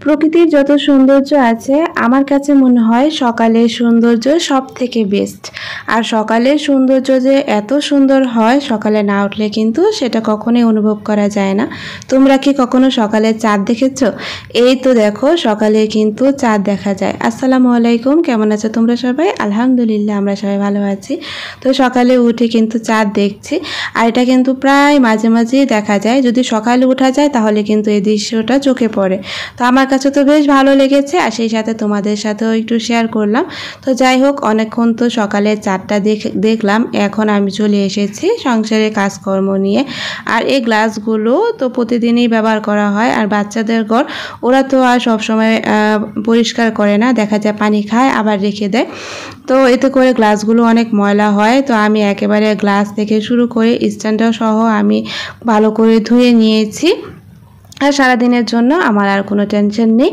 প্রকৃতির যত সৌন্দর্য আছে আমার কাছে মনে হয় সকালের সৌন্দর্য সব থেকে বেস্ট। আর সকালের সৌন্দর্য যে এত সুন্দর হয় সকালে না উঠলে কিন্তু সেটা কখনোই অনুভব করা যায় না। তোমরা কি কখনো সকালে চাঁদ দেখেছো? এই তো দেখো সকালে কিন্তু চাঁদ দেখা যায়। আসসালামু আলাইকুম, কেমন আছো তোমরা সবাই? আলহামদুলিল্লাহ আমরা সবাই ভালো আছি। তো সকালে উঠে কিন্তু চাঁদ দেখছি, আর এটা কিন্তু প্রায় মাঝে মাঝেই দেখা যায়। যদি সকালে উঠা যায় তাহলে কিন্তু এই দৃশ্যটা চোখে পড়ে। তো আমার কাছে তো বেশ ভালো লেগেছে, আর সেই সাথে তোমাদের সাথেও একটু শেয়ার করলাম। তো যাই হোক, অনেকক্ষণ তো সকালে চাঁদটা দেখলাম। এখন আমি চলে এসেছি সংসারের কাজকর্ম নিয়ে। আর এই গ্লাসগুলো তো প্রতিদিনই ব্যবহার করা হয়, আর বাচ্চাদের ঘর ওরা তো আর সবসময় পরিষ্কার করে না, দেখা যায় পানি খায় আবার রেখে দেয়। তো এতে করে গ্লাসগুলো অনেক ময়লা হয়। তো আমি একেবারে গ্লাস থেকে শুরু করে স্ট্যান্ডার সহ আমি ভালো করে ধুয়ে নিয়েছি। আর সারাদিনের জন্য আমার আর কোনো টেনশন নেই।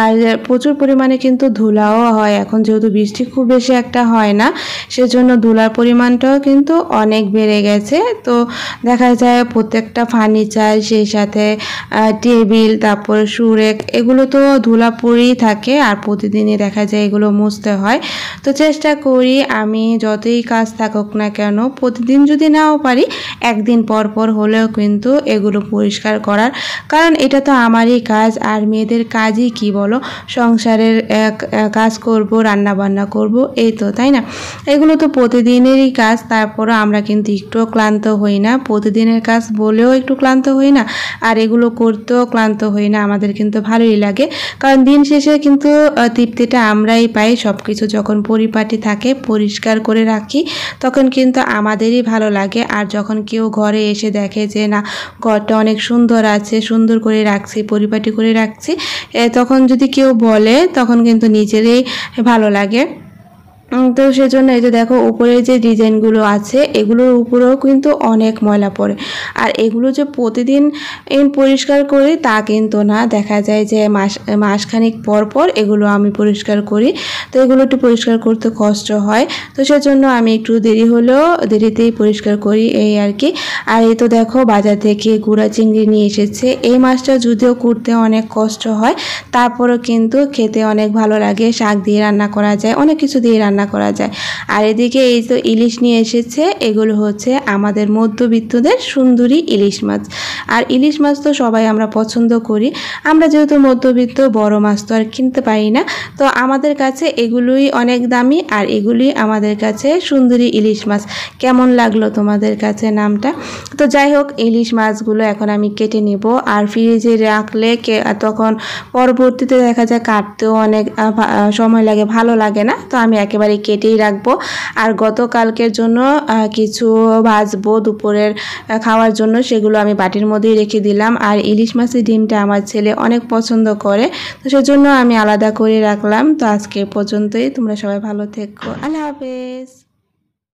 আর প্রচুর পরিমাণে কিন্তু ধুলাও হয়, এখন যেহেতু বৃষ্টি খুব বেশি একটা হয় না, সেজন্য ধুলার পরিমাণটাও কিন্তু অনেক বেড়ে গেছে। তো দেখা যায় প্রত্যেকটা ফার্নিচার, সেই সাথে টেবিল, তারপর সুরেক, এগুলো তো ধুলা পড়েই থাকে, আর প্রতিদিনই দেখা যায় এগুলো মুছতে হয়। তো চেষ্টা করি আমি যতই কাজ থাকুক না কেন, প্রতিদিন যদি নাও পারি একদিন পর পর হলেও কিন্তু এগুলো পরিষ্কার করার, কারণ এটা তো আমারই কাজ। আর মেয়েদের কাজই কি বলো, সংসারের কাজ করব, রান্না বান্না করব, এই তো, তাই না? এগুলো তো প্রতিদিনেরই কাজ, তারপরও আমরা কিন্তু একটুও ক্লান্ত হই না। প্রতিদিনের কাজ বলেও একটু ক্লান্ত হই না, আর এগুলো করতেও ক্লান্ত হই না। আমাদের কিন্তু ভালোই লাগে, কারণ দিন শেষে কিন্তু তৃপ্তিটা আমরাই পাই। সব কিছু যখন পরিপাটি থাকে, পরিষ্কার করে রাখি, তখন কিন্তু আমাদেরই ভালো লাগে। আর যখন কেউ ঘরে এসে দেখে যে না, ঘরটা অনেক সুন্দর আছে, সুন্দর করে রাখছি, পরিপাটি করে রাখছি, তখন যদি কেউ বলে তখন কিন্তু নিজেরই ভালো লাগে। তো সেজন্য এই যে দেখো উপরে যে ডিজাইনগুলো আছে এগুলোর উপরেও কিন্তু অনেক ময়লা পড়ে। আর এগুলো যে প্রতিদিন পরিষ্কার করি তা কিন্তু না, দেখা যায় যে মাসখানেক পর পর এগুলো আমি পরিষ্কার করি। তো এগুলো একটু পরিষ্কার করতে কষ্ট হয়, তো সেজন্য আমি একটু দেরি হলেও দেরিতেই পরিষ্কার করি, এই আর কি। আর এই তো দেখো বাজার থেকে গুঁড়া চিংড়ি নিয়ে এসেছে। এই মাছটা যদিও করতে অনেক কষ্ট হয়, তারপরও কিন্তু খেতে অনেক ভালো লাগে। শাক দিয়ে রান্না করা যায়, অনেক কিছু দিয়ে রান্না করা যায়। আর এদিকে এই তো ইলিশ নিয়ে এসেছে, এগুলো হচ্ছে আমাদের মধ্যবিত্তদের সুন্দরী ইলিশ মাছ। আর ইলিশ মাছ তো সবাই আমরা পছন্দ করি, আমরা যেহেতু মধ্যবিত্ত, বড় মাছ তো আর কিনতে পারি না, তো আমাদের কাছে এগুলোই অনেক দামি, আর এগুলি আমাদের কাছে সুন্দরী ইলিশ মাছ। কেমন লাগলো তোমাদের কাছে নামটা? তো যাই হোক, ইলিশ মাছগুলো এখন আমি কেটে নেব। আর ফ্রিজে রাখলে তখন পরবর্তীতে দেখা যায় কাটতেও অনেক সময় লাগে, ভালো লাগে না। তো আমি একেবারে কেটেই রাখবো। আর গতকালকের জন্য কিছু ভাজবো দুপুরের খাওয়ার জন্য, সেগুলো আমি বাটির মধ্যেই রেখে দিলাম। আর ইলিশ মাছের ডিমটা আমার ছেলে অনেক পছন্দ করে, তো সেজন্য আমি আলাদা করে রাখলাম। তো আজকে পর্যন্তই, তোমরা সবাই ভালো থেকো, আল্লাহ হাফেজ।